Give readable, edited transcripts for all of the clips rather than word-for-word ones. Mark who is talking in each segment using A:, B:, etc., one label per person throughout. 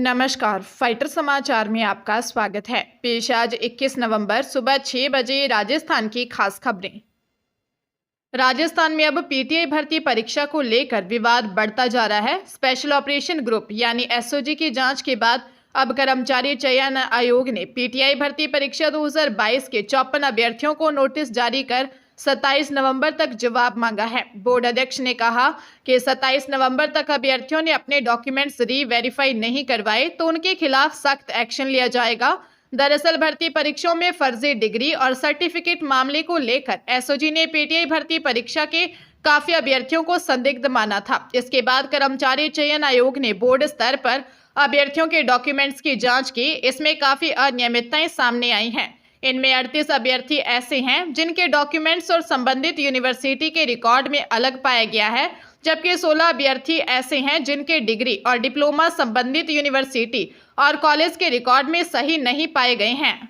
A: नमस्कार, फाइटर समाचार में आपका स्वागत है। पेश आज 21 नवंबर सुबह 6 बजे राजस्थान की खास खबरें। राजस्थान में अब पीटीआई भर्ती परीक्षा को लेकर विवाद बढ़ता जा रहा है। स्पेशल ऑपरेशन ग्रुप यानी एसओजी की जांच के बाद अब कर्मचारी चयन आयोग ने पीटीआई भर्ती परीक्षा 2022 के 54 अभ्यर्थियों को नोटिस जारी कर 27 नवंबर तक जवाब मांगा है। बोर्ड अध्यक्ष ने कहा कि 27 नवंबर तक अभ्यर्थियों ने अपने डॉक्यूमेंट्स री-वेरीफाई नहीं करवाए तो उनके खिलाफ सख्त एक्शन लिया जाएगा। दरअसल भर्ती परीक्षाओं में फर्जी डिग्री और सर्टिफिकेट मामले को लेकर एसओजी ने पीटीआई भर्ती परीक्षा के काफी अभ्यर्थियों को संदिग्ध माना था। इसके बाद कर्मचारी चयन आयोग ने बोर्ड स्तर पर अभ्यर्थियों के डॉक्यूमेंट्स की जांच की। इसमें काफी अनियमितताएं सामने आई हैं। इनमें 38 अभ्यर्थी ऐसे हैं जिनके डॉक्यूमेंट्स और संबंधित यूनिवर्सिटी के रिकॉर्ड में अलग पाया गया है, जबकि 16 अभ्यर्थी ऐसे हैं जिनके डिग्री और डिप्लोमा संबंधित यूनिवर्सिटी और कॉलेज के रिकॉर्ड में सही नहीं पाए गए हैं।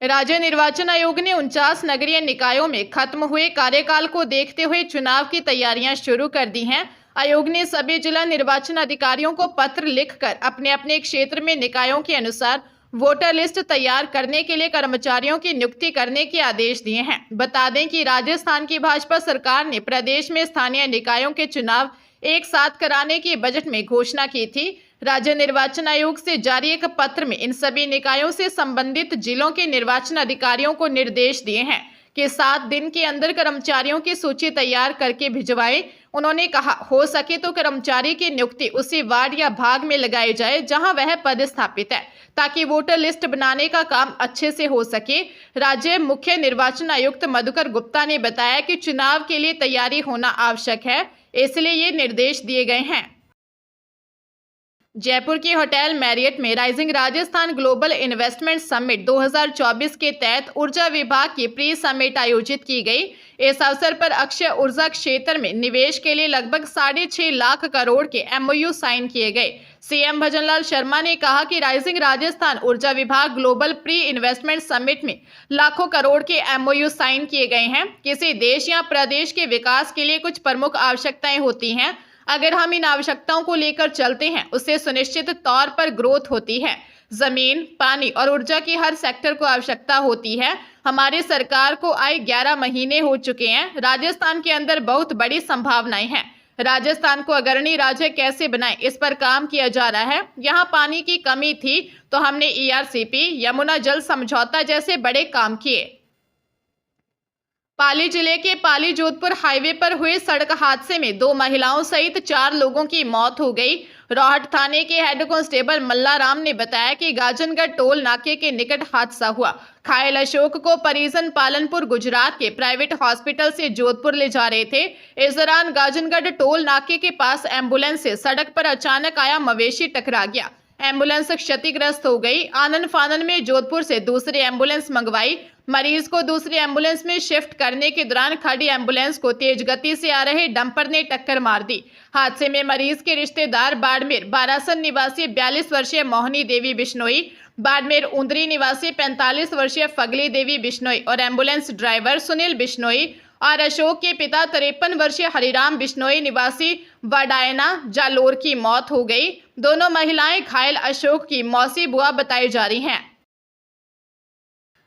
A: राज्य निर्वाचन आयोग ने 49 नगरीय निकायों में खत्म हुए कार्यकाल को देखते हुए चुनाव की तैयारियां शुरू कर दी हैं। आयोग ने सभी जिला निर्वाचन अधिकारियों को पत्र लिखकर अपने अपने क्षेत्र में निकायों के अनुसार वोटर लिस्ट तैयार करने के लिए कर्मचारियों की नियुक्ति करने के आदेश दिए हैं। बता दें कि राजस्थान की भाजपा सरकार ने प्रदेश में स्थानीय निकायों के चुनाव एक साथ कराने की बजट में घोषणा की थी। राज्य निर्वाचन आयोग से जारी एक पत्र में इन सभी निकायों से संबंधित जिलों के निर्वाचन अधिकारियों को निर्देश दिए हैं कि 7 दिन के अंदर कर्मचारियों की सूची तैयार करके भिजवाएं। उन्होंने कहा, हो सके तो कर्मचारी की नियुक्ति उसी वार्ड या भाग में लगाई जाए जहां वह पद स्थापित है, ताकि वोटर लिस्ट बनाने का काम अच्छे से हो सके। राज्य मुख्य निर्वाचन आयुक्त मधुकर गुप्ता ने बताया कि चुनाव के लिए तैयारी होना आवश्यक है, इसलिए ये निर्देश दिए गए हैं। जयपुर के होटल मैरियट में rising Rajasthan global investment summit 2024 के तहत ऊर्जा विभाग की प्री समिट आयोजित की गई। इस अवसर पर अक्षय ऊर्जा क्षेत्र में निवेश के लिए लगभग 6.5 लाख करोड़ के एमओयू साइन किए गए। सीएम भजनलाल शर्मा ने कहा कि राइजिंग राजस्थान ऊर्जा विभाग ग्लोबल प्री इन्वेस्टमेंट समिट में लाखों करोड़ के एमओयू साइन किए गए हैं। किसी देश या प्रदेश के विकास के लिए कुछ प्रमुख आवश्यकताएं होती हैं। अगर हम इन आवश्यकताओं को लेकर चलते हैं, उससे सुनिश्चित तौर पर ग्रोथ होती है। जमीन, पानी और ऊर्जा की हर सेक्टर को आवश्यकता होती है। हमारी सरकार को आए 11 महीने हो चुके हैं। राजस्थान के अंदर बहुत बड़ी संभावनाएं हैं। राजस्थान को अग्रणी राज्य कैसे बनाएं, इस पर काम किया जा रहा है। यहाँ पानी की कमी थी तो हमने ईआरसीपी, यमुना जल समझौता जैसे बड़े काम किए। पाली जिले के पाली जोधपुर हाईवे पर हुए सड़क हादसे में 2 महिलाओं सहित 4 लोगों की मौत हो गई। रोहट थाने के हेड कांस्टेबल मल्लाराम ने बताया कि गाजनगढ़ टोल नाके के निकट हादसा हुआ। घायल अशोक को परिजन पालनपुर गुजरात के प्राइवेट हॉस्पिटल से जोधपुर ले जा रहे थे। इस दौरान गाजनगढ़ टोल नाके के पास एम्बुलेंस से सड़क पर अचानक आया मवेशी टकरा गया। एम्बुलेंस क्षतिग्रस्त हो गई। आनन फानन में जोधपुर से दूसरी एम्बुलेंस मंगवाई। मरीज को दूसरी एम्बुलेंस में शिफ्ट करने के दौरान खड़ी एम्बुलेंस को तेज गति से आ रहे डंपर ने टक्कर मार दी। हादसे में मरीज के रिश्तेदार बाड़मेर बारासन निवासी 42 वर्षीय मोहनी देवी बिश्नोई, बाड़मेर उंदरी निवासी 45 वर्षीय फगली देवी बिश्नोई और एम्बुलेंस ड्राइवर सुनील बिश्नोई और अशोक के पिता 53 वर्षीय हरिराम बिश्नोई निवासी वडायना जालोर की मौत हो गई। दोनों महिलाएं घायल अशोक की मौसी बुआ बताई जा रही हैं।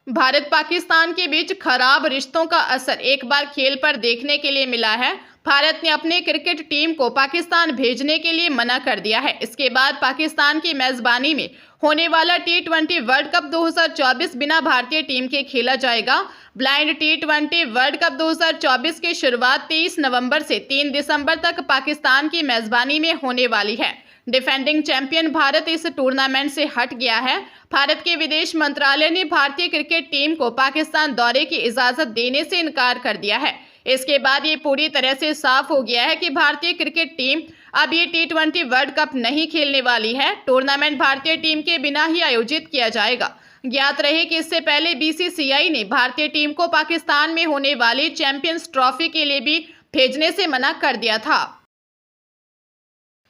A: भारत पाकिस्तान के बीच खराब रिश्तों का असर एक बार खेल पर देखने के लिए मिला है। भारत ने अपने क्रिकेट टीम को पाकिस्तान भेजने के लिए मना कर दिया है। इसके बाद पाकिस्तान की मेजबानी में होने वाला T20 वर्ल्ड कप 2024 बिना भारतीय टीम के खेला जाएगा। ब्लाइंड T20 वर्ल्ड कप 2024 की शुरुआत 23 नवंबर से 3 दिसंबर तक पाकिस्तान की मेजबानी में होने वाली है। डिफेंडिंग चैंपियन भारत इस टूर्नामेंट से हट गया है। भारत के विदेश मंत्रालय ने भारतीय क्रिकेट टीम को पाकिस्तान दौरे की इजाजत देने से इनकार कर दिया है। इसके बाद ये पूरी तरह से साफ हो गया है कि भारतीय क्रिकेट टीम अब ये T20 वर्ल्ड कप नहीं खेलने वाली है। टूर्नामेंट भारतीय टीम के बिना ही आयोजित किया जाएगा। ज्ञात रहे कि इससे पहले बीसीसीआई ने भारतीय टीम को पाकिस्तान में होने वाली चैंपियंस ट्रॉफी के लिए भी भेजने से मना कर दिया था।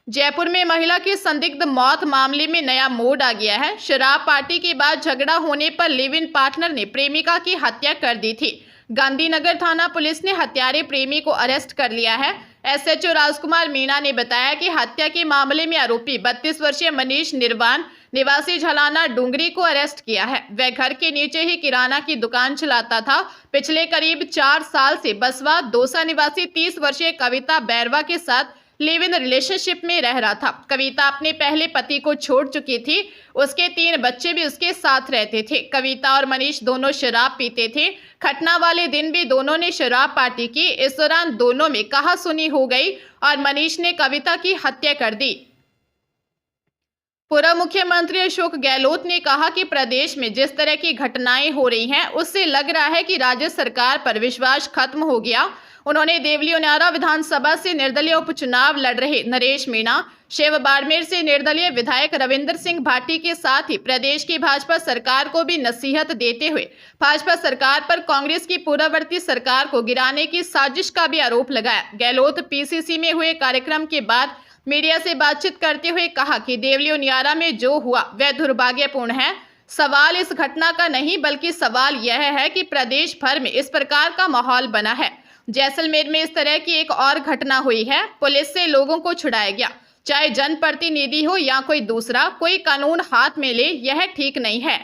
A: जयपुर में महिला की संदिग्ध मौत मामले में नया मोड़ आ गया है। शराब पार्टी के बाद झगड़ा होने पर लिव इन पार्टनर ने प्रेमिका की हत्या कर दी थी। गांधीनगर थाना पुलिस ने हत्यारे प्रेमी को अरेस्ट कर लिया है। एसएचओ राजकुमार मीणा ने बताया कि हत्या के मामले में आरोपी 32 वर्षीय मनीष निर्वाण निवासी झलाना डूंगरी को अरेस्ट किया है। वह घर के नीचे ही किराना की दुकान चलाता था। पिछले करीब 4 साल से बसवा दौसा निवासी 30 वर्षीय कविता बैरवा के साथ लिव इन रिलेशनशिप में रह रहा था। कविता अपने पहले पति को छोड़ चुकी थी। उसके 3 बच्चे भी उसके साथ रहते थे। कविता और मनीष दोनों शराब पीते थे। घटना वाले दिन भी दोनों ने शराब पार्टी की। इस दौरान दोनों में कहासुनी हो गई और मनीष ने कविता की हत्या कर दी। पूर्व मुख्यमंत्री अशोक गहलोत ने कहा कि प्रदेश में जिस तरह की घटनाएं हो रही हैं, उससे लग रहा है कि राज्य सरकार पर विश्वास खत्म हो गया। उन्होंने देवली उनियारा विधानसभा से निर्दलीय उपचुनाव लड़ रहे नरेश मीणा, शिव बाड़मेर से निर्दलीय विधायक रविंद्र सिंह भाटी के साथ ही प्रदेश की भाजपा सरकार को भी नसीहत देते हुए भाजपा सरकार पर कांग्रेस की पूर्ववर्ती सरकार को गिराने की साजिश का भी आरोप लगाया। गहलोत पीसीसी में हुए कार्यक्रम के बाद मीडिया से बातचीत करते हुए कहा कि देवली उनियारा में जो हुआ वह दुर्भाग्यपूर्ण है। सवाल इस घटना का नहीं बल्कि सवाल यह है कि प्रदेश भर में इस प्रकार का माहौल बना है। जैसलमेर में इस तरह की एक और घटना हुई है। पुलिस से लोगों को छुड़ाया गया, चाहे जनप्रतिनिधि हो या कोई दूसरा, कोई कानून हाथ में ले, यह ठीक नहीं है।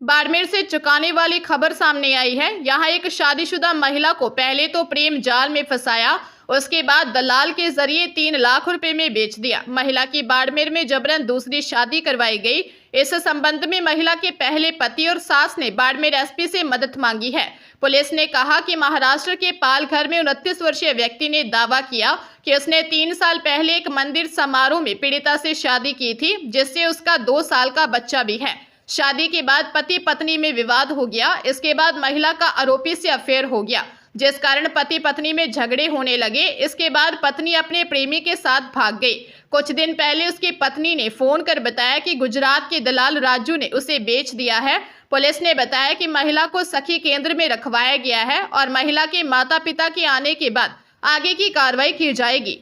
A: बाड़मेर से चौंकाने वाली खबर सामने आई है। यहां एक शादीशुदा महिला को पहले तो प्रेम जाल में फंसाया, उसके बाद दलाल के जरिए 3 लाख रुपए में बेच दिया। महिला की बाड़मेर में जबरन दूसरी शादी करवाई गई। इस संबंध में महिला के पहले पति और सास ने बाड़मेर एसपी से मदद मांगी है। पुलिस ने कहा कि महाराष्ट्र के पालघर में 29 वर्षीय व्यक्ति ने दावा किया कि उसने 3 साल पहले एक मंदिर समारोह में पीड़िता से शादी की थी, जिससे उसका 2 साल का बच्चा भी है। शादी के बाद पति पत्नी में विवाद हो गया। इसके बाद महिला का आरोपी से अफेयर हो गया, जिस कारण पति पत्नी में झगड़े होने लगे। इसके बाद पत्नी अपने प्रेमी के साथ भाग गई। कुछ दिन पहले उसकी पत्नी ने फोन कर बताया कि गुजरात के दलाल राजू ने उसे बेच दिया है। पुलिस ने बताया कि महिला को सखी केंद्र में रखवाया गया है और महिला के माता पिता के आने के बाद आगे की कार्रवाई की जाएगी।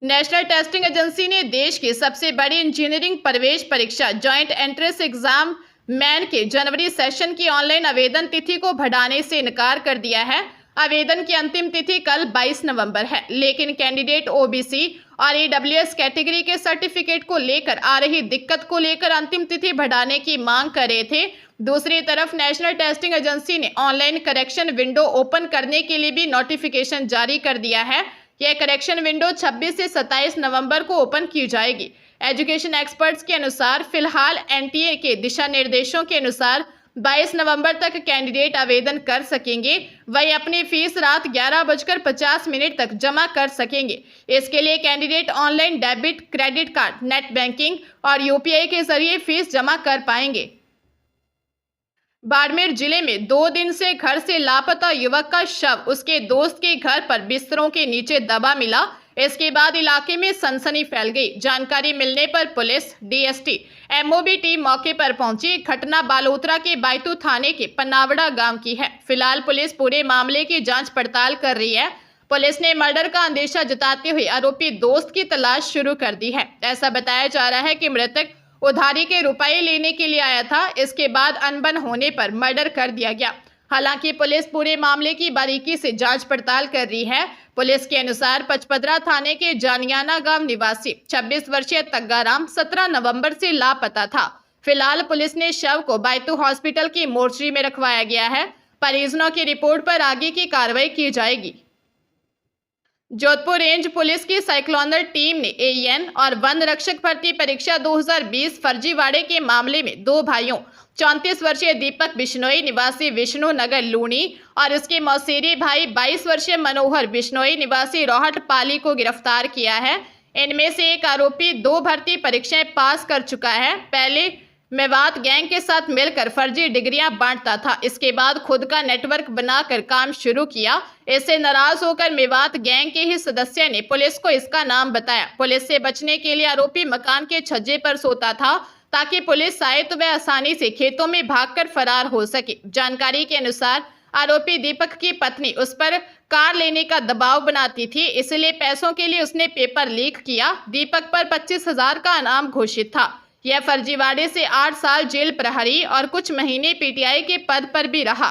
A: नेशनल टेस्टिंग एजेंसी ने देश की सबसे बड़ी इंजीनियरिंग प्रवेश परीक्षा जॉइंट एंट्रेंस एग्जाम मैन के जनवरी सेशन की ऑनलाइन आवेदन तिथि को बढ़ाने से इनकार कर दिया है। आवेदन की अंतिम तिथि कल 22 नवंबर है, लेकिन कैंडिडेट ओबीसी और ईडब्ल्यूएस कैटेगरी के सर्टिफिकेट को लेकर आ रही दिक्कत को लेकर अंतिम तिथि बढ़ाने की मांग कर रहे थे। दूसरी तरफ नेशनल टेस्टिंग एजेंसी ने ऑनलाइन करेक्शन विंडो ओपन करने के लिए भी नोटिफिकेशन जारी कर दिया है। यह करेक्शन विंडो 26 से 27 नवंबर को ओपन की जाएगी। एजुकेशन एक्सपर्ट्स के अनुसार फिलहाल एनटीए के दिशा निर्देशों के अनुसार 22 नवंबर तक कैंडिडेट आवेदन कर सकेंगे। वही अपनी फीस रात 11:50 तक जमा कर सकेंगे। इसके लिए candidate online debit, credit card, net banking और यूपीआई के जरिए फीस जमा कर पाएंगे। बाड़मेर जिले में 2 दिन से घर से लापता युवक का शव उसके दोस्त के घर पर बिस्तरों के नीचे दबा मिला। इसके बाद इलाके में सनसनी फैल गई। जानकारी मिलने पर पुलिस, डीएसटी, एमओबी टीम मौके पर पहुंची। घटना बालोतरा के बायतू थाने के पन्नावड़ा गांव की है। फिलहाल पुलिस पूरे मामले की जांच पड़ताल कर रही है। पुलिस ने मर्डर का अंदेशा जताते हुए आरोपी दोस्त की तलाश शुरू कर दी है। ऐसा बताया जा रहा है कि मृतक उधारी के रुपए लेने के लिए आया था। इसके बाद अनबन होने पर मर्डर कर दिया गया। हालांकि पुलिस पूरे मामले की बारीकी से जांच पड़ताल कर रही है। पुलिस के अनुसार पचपदरा थाने के जानियाना गांव निवासी 26 वर्षीय तग्गाराम 17 नवंबर से लापता था। फिलहाल पुलिस ने शव को बायतू हॉस्पिटल की मोर्चरी में रखवाया गया है। परिजनों की रिपोर्ट पर आगे की कार्रवाई की जाएगी। जोधपुर रेंज पुलिस की साइक्लोनर टीम ने एएन और वन रक्षक भर्ती परीक्षा 2020 फर्जीवाड़े के मामले में 2 भाइयों 34 वर्षीय दीपक बिश्नोई निवासी विष्णु नगर लूनी और इसके मौसेरी भाई 22 वर्षीय मनोहर बिश्नोई निवासी रोहट पाली को गिरफ्तार किया है। इनमें से एक आरोपी 2 भर्ती परीक्षाएं पास कर चुका है। पहले मेवात गैंग के साथ मिलकर फर्जी डिग्रियां बांटता था। इसके बाद खुद का नेटवर्क बनाकर काम शुरू किया। इससे नाराज होकर मेवात गैंग के ही सदस्य ने पुलिस को इसका नाम बताया। पुलिस से बचने के लिए आरोपी मकान के छज्जे पर सोता था ताकि पुलिस आए तो वह आसानी से खेतों में भागकर फरार हो सके। जानकारी के अनुसार आरोपी दीपक की पत्नी उस पर कार लेने का दबाव बनाती थी, इसलिए पैसों के लिए उसने पेपर लीक किया। दीपक पर 25,000 का इनाम घोषित था। यह फर्जीवाड़े से 8 साल जेल प्रहरी और कुछ महीने पीटीआई के पद पर भी रहा।